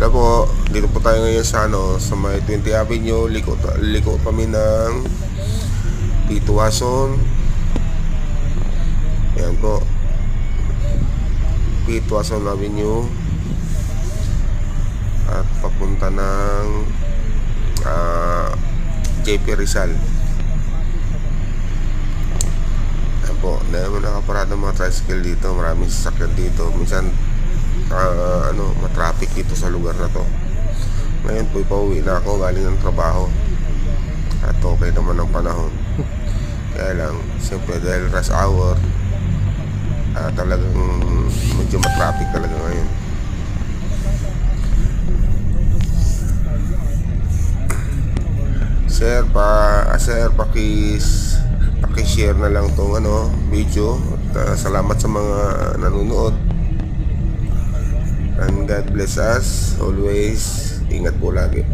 Hello po, dito po tayo ngayon sa sa may 20 Avenue. Liko kami ng Pituason. Ayan po, Pituason Avenue at papunta ng JP Rizal. Ayan po, dahil mo nakaparada mga tricycle dito, maraming sasakyan dito. Minsan matraffic dito sa lugar na to. Ngayon po pauwi na ako galing ng trabaho at okay naman ang panahon. Kaya lang siyempre dahil rush hour, talagang medyo matraffic talaga ngayon. Sir, paki-share na lang tong video at salamat sa mga nanonood. And God bless us always. Ingat po lagi.